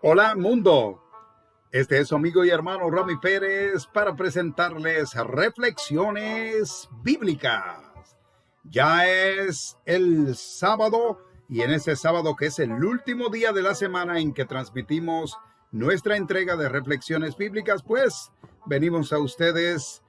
Hola mundo, este es su amigo y hermano Rami Pérez para presentarles reflexiones bíblicas. Ya es el sábado y en este sábado que es el último día de la semana en que transmitimos nuestra entrega de reflexiones bíblicas, pues venimos a ustedes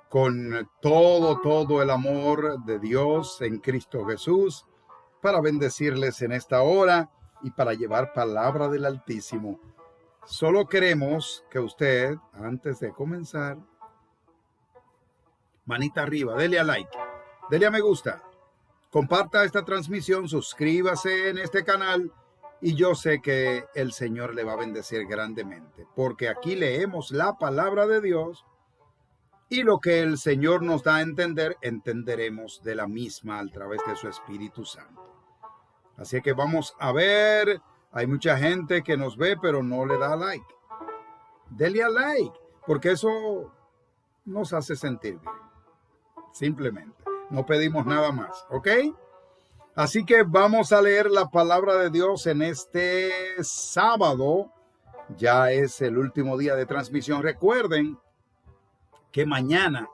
con todo el amor de Dios en Cristo Jesús para bendecirles en esta hora y para llevar palabra del Altísimo. Solo queremos que usted, antes de comenzar, manita arriba, dele a like, dele a me gusta, comparta esta transmisión, suscríbase en este canal y yo sé que el Señor le va a bendecir grandemente, porque aquí leemos la palabra de Dios y lo que el Señor nos da a entender, entenderemos de la misma a través de su Espíritu Santo. Así que vamos a ver, hay mucha gente que nos ve pero no le da like. Dele a like, porque eso nos hace sentir bien. Simplemente, no pedimos nada más, ¿ok? Así que vamos a leer la palabra de Dios en este sábado. Ya es el último día de transmisión. Recuerden que mañana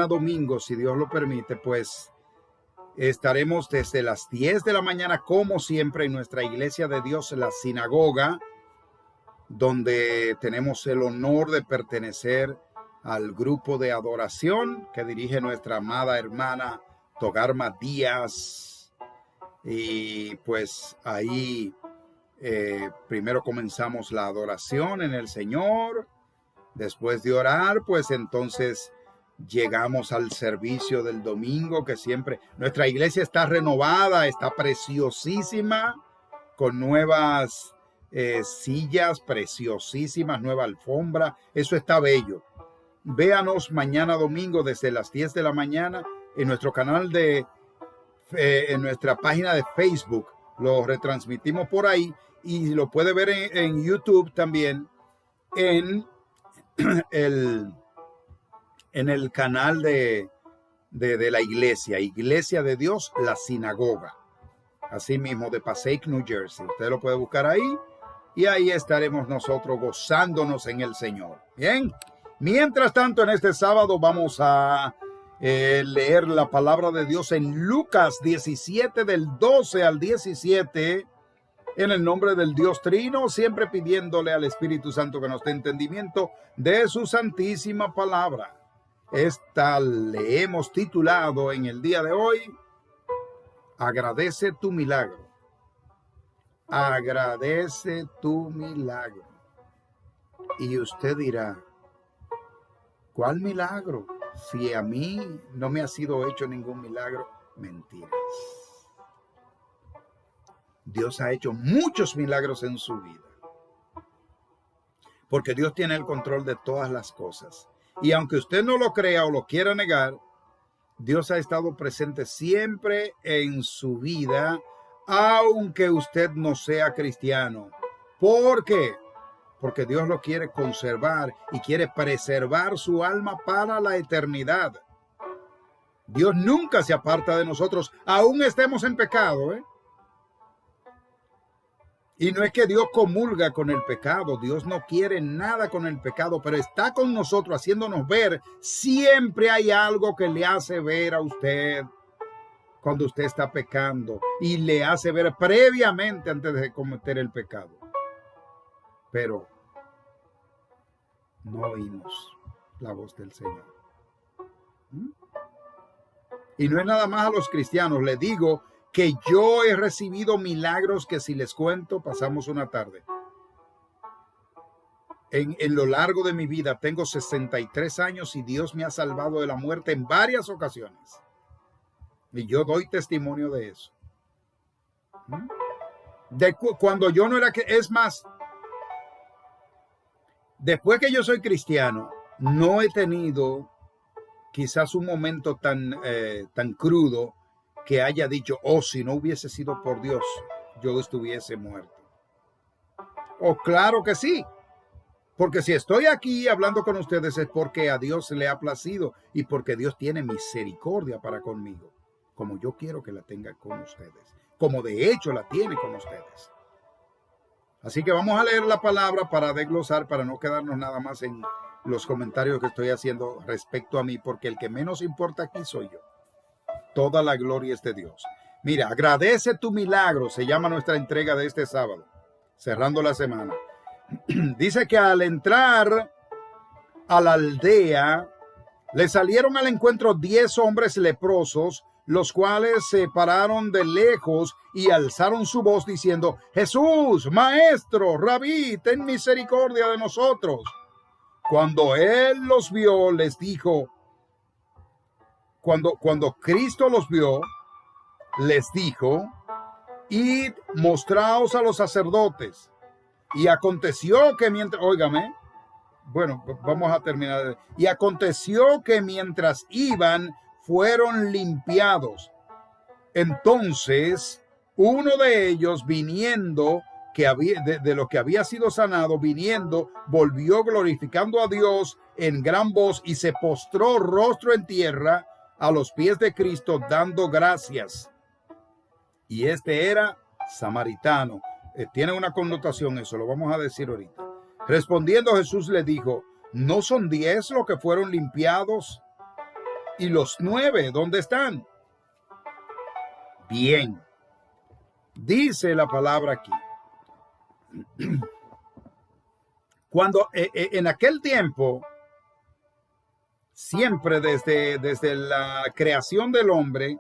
domingo, si Dios lo permite, pues estaremos desde las 10 de la mañana, como siempre, en nuestra iglesia de Dios, la sinagoga, donde tenemos el honor de pertenecer al grupo de adoración que dirige nuestra amada hermana Togarma Díaz. Y pues ahí primero comenzamos la adoración en el Señor. Después de orar, pues entonces llegamos al servicio del domingo, que siempre nuestra iglesia está renovada, está preciosísima, con nuevas sillas preciosísimas, nueva alfombra. Eso está bello. Véanos mañana domingo desde las 10 de la mañana en nuestro canal en nuestra página de Facebook. Lo retransmitimos por ahí y lo puede ver en YouTube también en el canal de la Iglesia de Dios, la sinagoga. Así mismo, de Passaic, New Jersey. Usted lo puede buscar ahí y ahí estaremos nosotros gozándonos en el Señor. Bien, mientras tanto, en este sábado vamos a leer la palabra de Dios en Lucas 17, del 12 al 17, en el nombre del Dios Trino, siempre pidiéndole al Espíritu Santo que nos dé entendimiento de su santísima palabra. Esta le hemos titulado en el día de hoy, Agradece tu milagro. Agradece tu milagro. Y usted dirá, ¿cuál milagro? Si a mí no me ha sido hecho ningún milagro. Mentiras. Dios ha hecho muchos milagros en su vida. Porque Dios tiene el control de todas las cosas. Y aunque usted no lo crea o lo quiera negar, Dios ha estado presente siempre en su vida, aunque usted no sea cristiano. ¿Por qué? Porque Dios lo quiere conservar y quiere preservar su alma para la eternidad. Dios nunca se aparta de nosotros, aún estemos en pecado, Y no es que Dios comulga con el pecado, Dios no quiere nada con el pecado, pero está con nosotros haciéndonos ver. Siempre hay algo que le hace ver a usted cuando usted está pecando y le hace ver previamente antes de cometer el pecado. Pero no oímos la voz del Señor. Y no es nada más a los cristianos, les digo que yo he recibido milagros que si les cuento pasamos una tarde. En lo largo de mi vida tengo 63 años y Dios me ha salvado de la muerte en varias ocasiones. Y yo doy testimonio de eso. Cuando yo no era que, es más, después que yo soy cristiano, no he tenido quizás un momento tan crudo que haya dicho, oh, si no hubiese sido por Dios, yo estuviese muerto. Oh, claro que sí. Porque si estoy aquí hablando con ustedes es porque a Dios le ha placido y porque Dios tiene misericordia para conmigo, como yo quiero que la tenga con ustedes, como de hecho la tiene con ustedes. Así que vamos a leer la palabra para desglosar, para no quedarnos nada más en los comentarios que estoy haciendo respecto a mí, porque el que menos importa aquí soy yo. Toda la gloria es de Dios. Mira, agradece tu milagro, se llama nuestra entrega de este sábado, cerrando la semana. Dice que al entrar a la aldea, le salieron al encuentro 10 hombres leprosos, los cuales se pararon de lejos y alzaron su voz diciendo: Jesús, maestro, rabí, ten misericordia de nosotros. Cuando él los vio, les dijo, cuando Cristo los vio, les dijo: id, mostraos a los sacerdotes. Y aconteció que mientras, óigame, bueno, vamos a terminar. Y aconteció que mientras iban, fueron limpiados. Entonces, uno de ellos, viniendo, de lo que había sido sanado, viniendo, volvió glorificando a Dios en gran voz y se postró rostro en tierra a los pies de Cristo, dando gracias. Y este era samaritano. Tiene una connotación eso, lo vamos a decir ahorita. Respondiendo Jesús le dijo: ¿no son 10 los que fueron limpiados? ¿Y los 9 dónde están? Bien, dice la palabra aquí. Cuando en aquel tiempo, siempre desde la creación del hombre,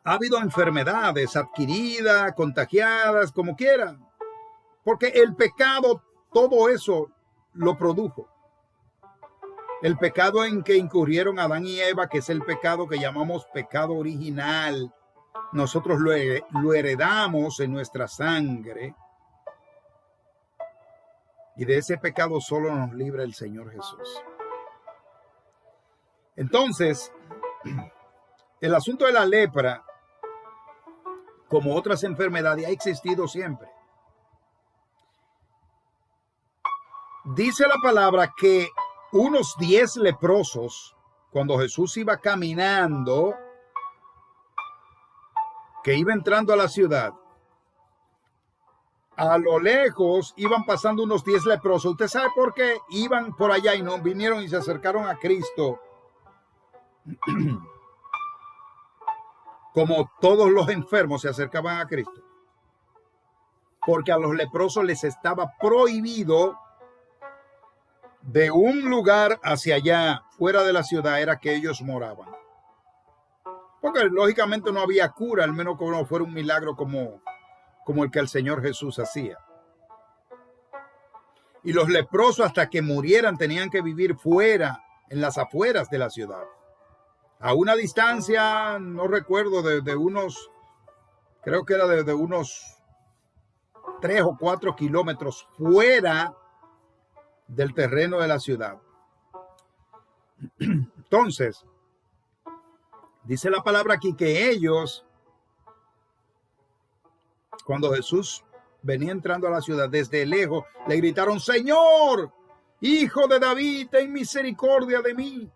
ha habido enfermedades adquiridas, contagiadas, como quieran, porque el pecado, todo eso lo produjo. El pecado en que incurrieron Adán y Eva, que es el pecado que llamamos pecado original, nosotros lo heredamos en nuestra sangre. Y de ese pecado solo nos libra el Señor Jesús. Entonces, el asunto de la lepra, como otras enfermedades, ha existido siempre. Dice la palabra que unos 10 leprosos, cuando Jesús iba caminando, que iba entrando a la ciudad, a lo lejos iban pasando unos 10 leprosos. ¿Usted sabe por qué? Iban por allá y no vinieron y se acercaron a Cristo. Como todos los enfermos se acercaban a Cristo. Porque a los leprosos les estaba prohibido de un lugar hacia allá, fuera de la ciudad, era que ellos moraban. Porque lógicamente no había cura, al menos que no fuera un milagro como el que el Señor Jesús hacía. Y los leprosos, hasta que murieran, tenían que vivir fuera, en las afueras de la ciudad. A una distancia, no recuerdo, de unos, creo que era de unos 3 o 4 kilómetros fuera del terreno de la ciudad. Entonces, dice la palabra aquí que ellos, cuando Jesús venía entrando a la ciudad, desde lejos le gritaron: Señor, Hijo de David, ten misericordia de mí.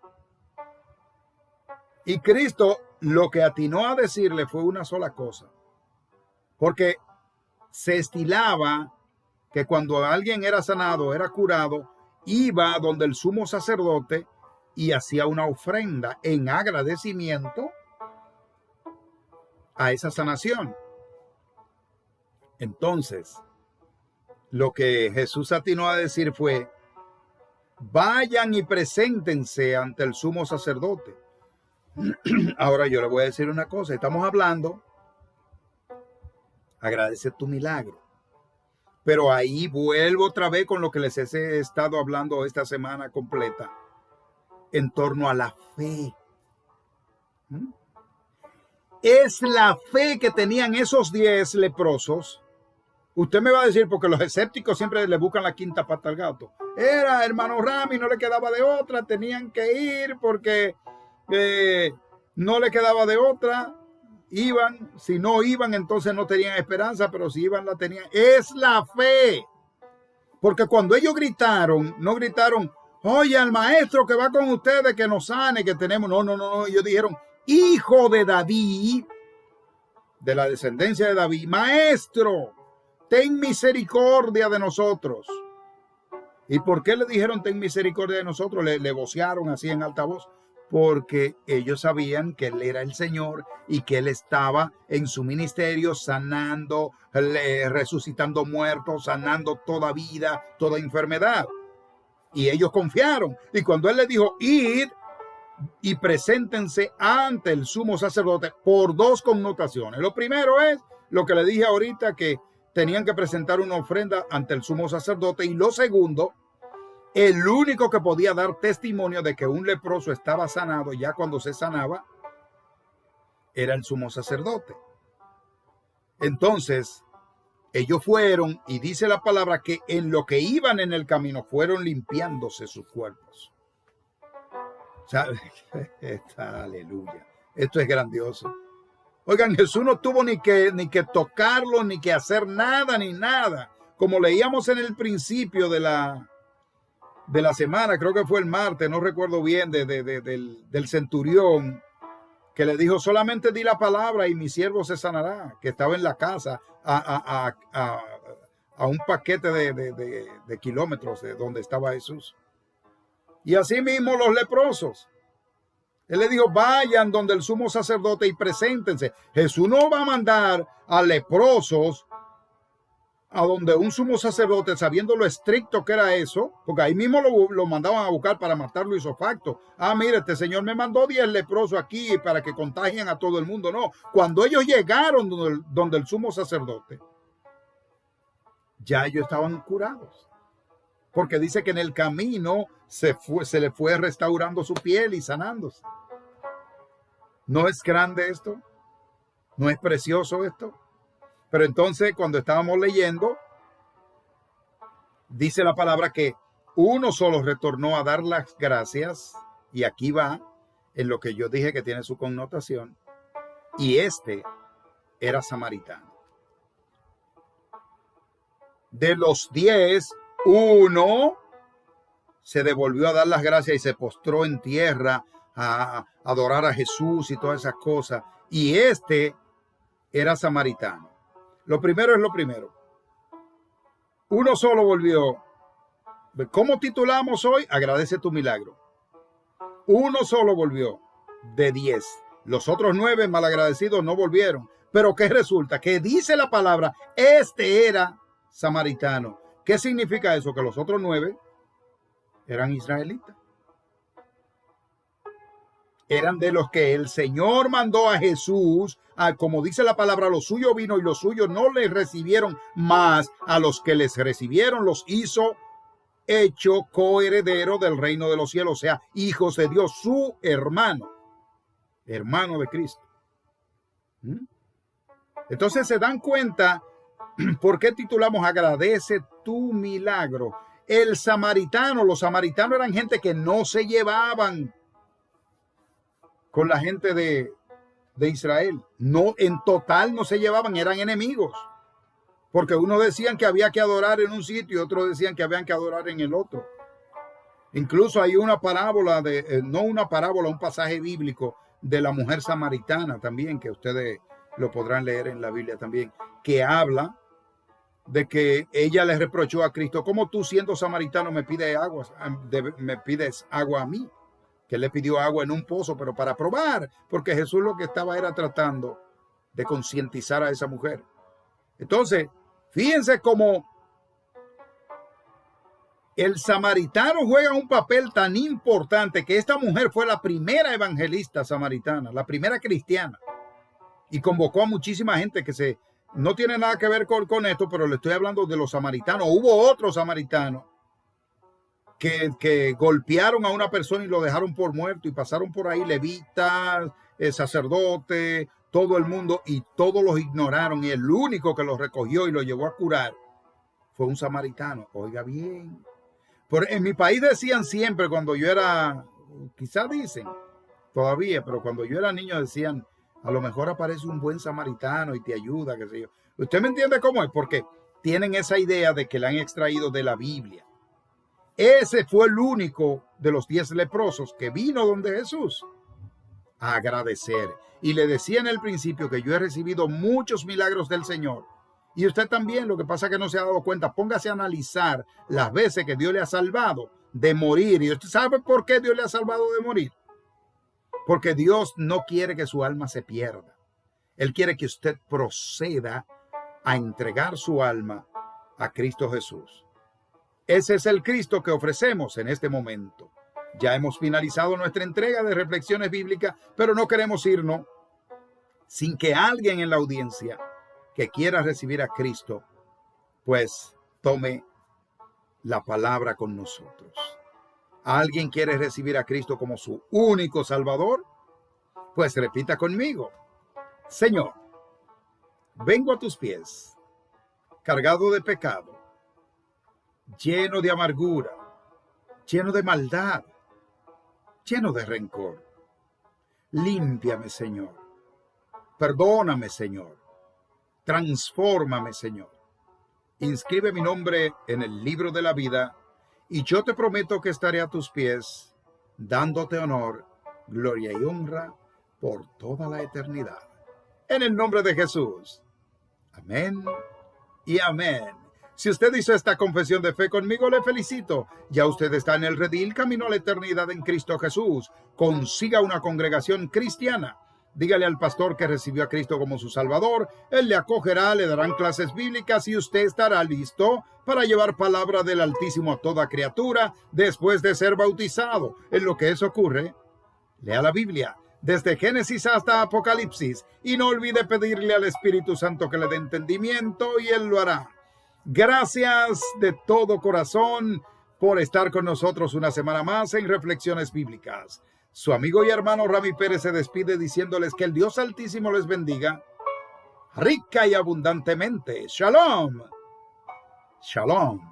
Y Cristo lo que atinó a decirle fue una sola cosa, porque se estilaba que cuando alguien era sanado, era curado, iba donde el sumo sacerdote y hacía una ofrenda en agradecimiento a esa sanación. Entonces, lo que Jesús atinó a decir fue: vayan y preséntense ante el sumo sacerdote. Ahora yo le voy a decir una cosa, estamos hablando, agradece tu milagro. Pero ahí vuelvo otra vez con lo que les he estado hablando esta semana completa, en torno a la fe. Es la fe que tenían esos 10 leprosos. Usted me va a decir, porque los escépticos siempre le buscan la quinta pata al gato. Era hermano Rami, no le quedaba de otra, tenían que ir porque no le quedaba de otra. Iban, si no iban, entonces no tenían esperanza, pero si iban, la tenían. Es la fe. Porque cuando ellos gritaron, no gritaron: oye, al maestro que va con ustedes, que nos sane, que tenemos. No. Ellos dijeron: Hijo de David, de la descendencia de David: Maestro, ten misericordia de nosotros. ¿Y por qué le dijeron ten misericordia de nosotros? Le vocearon así en alta voz. Porque ellos sabían que él era el Señor y que él estaba en su ministerio sanando, resucitando muertos, sanando toda vida, toda enfermedad. Y ellos confiaron. Y cuando él les dijo: id y preséntense ante el sumo sacerdote, por dos connotaciones. Lo primero es lo que le dije ahorita, que tenían que presentar una ofrenda ante el sumo sacerdote. Y lo segundo, el único que podía dar testimonio de que un leproso estaba sanado ya cuando se sanaba era el sumo sacerdote. Entonces, ellos fueron, y dice la palabra que en lo que iban en el camino fueron limpiándose sus cuerpos. Aleluya. Esto es grandioso. Oigan, Jesús no tuvo ni que tocarlo, ni que hacer nada, ni nada. Como leíamos en el principio de la semana, creo que fue el martes, no recuerdo bien, del centurión, que le dijo: solamente di la palabra y mi siervo se sanará, que estaba en la casa a un paquete de kilómetros de donde estaba Jesús. Y así mismo los leprosos. Él le dijo: vayan donde el sumo sacerdote y preséntense. Jesús no va a mandar a leprosos a donde un sumo sacerdote, sabiendo lo estricto que era eso, porque ahí mismo lo mandaban a buscar para matarlo ipso facto. Mire, este señor me mandó 10 leprosos aquí para que contagien a todo el mundo. No, cuando ellos llegaron donde el sumo sacerdote, ya ellos estaban curados. Porque dice que en el camino se le fue restaurando su piel y sanándose. ¿No es grande esto? ¿No es precioso esto? Pero entonces, cuando estábamos leyendo, dice la palabra que uno solo retornó a dar las gracias, y aquí va en lo que yo dije que tiene su connotación, y este era samaritano. De los 10, uno se devolvió a dar las gracias y se postró en tierra a adorar a Jesús y todas esas cosas, y este era samaritano. Lo primero es lo primero. Uno solo volvió. ¿Cómo titulamos hoy? Agradece tu milagro. Uno solo volvió de 10. Los otros 9 malagradecidos no volvieron. Pero ¿qué resulta? Que dice la palabra: este era samaritano. ¿Qué significa eso? Que los otros 9 eran israelitas. Eran de los que el Señor mandó a Jesús, como dice la palabra: los suyos vino y los suyos no les recibieron, mas a los que les recibieron los hizo hecho coheredero del reino de los cielos, o sea, hijos de Dios, su hermano de Cristo. Entonces se dan cuenta por qué titulamos Agradece tu milagro. Los samaritanos eran gente que no se llevaban con la gente de Israel. No, en total no se llevaban, eran enemigos. Porque unos decían que había que adorar en un sitio y otros decían que habían que adorar en el otro. Incluso hay una parábola, un pasaje bíblico de la mujer samaritana también, que ustedes lo podrán leer en la Biblia también, que habla de que ella le reprochó a Cristo: ¿cómo tú, siendo samaritano, me pides agua a mí? Que le pidió agua en un pozo, pero para probar, porque Jesús lo que estaba era tratando de concientizar a esa mujer. Entonces, fíjense cómo el samaritano juega un papel tan importante, que esta mujer fue la primera evangelista samaritana, la primera cristiana, y convocó a muchísima gente que no tiene nada que ver con esto, pero le estoy hablando de los samaritanos. Hubo otros samaritanos que golpearon a una persona y lo dejaron por muerto, y pasaron por ahí levitas, sacerdotes, todo el mundo, y todos los ignoraron, y el único que los recogió y lo llevó a curar fue un samaritano. Oiga bien, en mi país decían siempre, cuando yo era, quizás dicen todavía, pero cuando yo era niño decían: a lo mejor aparece un buen samaritano y te ayuda, qué sé yo. ¿Usted me entiende cómo es? Porque tienen esa idea de que la han extraído de la Biblia. Ese fue el único de los 10 leprosos que vino donde Jesús. a agradecer. Y le decía en el principio que yo he recibido muchos milagros del Señor. Y usted también, lo que pasa es que no se ha dado cuenta. Póngase a analizar las veces que Dios le ha salvado de morir. ¿Y usted sabe por qué Dios le ha salvado de morir? Porque Dios no quiere que su alma se pierda. Él quiere que usted proceda a entregar su alma a Cristo Jesús. Ese es el Cristo que ofrecemos en este momento. Ya hemos finalizado nuestra entrega de reflexiones bíblicas, pero no queremos irnos sin que alguien en la audiencia que quiera recibir a Cristo, pues tome la palabra con nosotros. ¿Alguien quiere recibir a Cristo como su único Salvador? Pues repita conmigo: Señor, vengo a tus pies, cargado de pecado, lleno de amargura, lleno de maldad, lleno de rencor. Límpiame, Señor. Perdóname, Señor. Transfórmame, Señor. Inscribe mi nombre en el libro de la vida y yo te prometo que estaré a tus pies, dándote honor, gloria y honra por toda la eternidad. En el nombre de Jesús. Amén y amén. Si usted hizo esta confesión de fe conmigo, le felicito. Ya usted está en el redil camino a la eternidad en Cristo Jesús. Consiga una congregación cristiana. Dígale al pastor que recibió a Cristo como su Salvador. Él le acogerá, le darán clases bíblicas y usted estará listo para llevar palabra del Altísimo a toda criatura después de ser bautizado. En lo que eso ocurre, lea la Biblia desde Génesis hasta Apocalipsis y no olvide pedirle al Espíritu Santo que le dé entendimiento y Él lo hará. Gracias de todo corazón por estar con nosotros una semana más en Reflexiones Bíblicas. Su amigo y hermano Rami Pérez se despide diciéndoles que el Dios Altísimo les bendiga rica y abundantemente. Shalom. Shalom.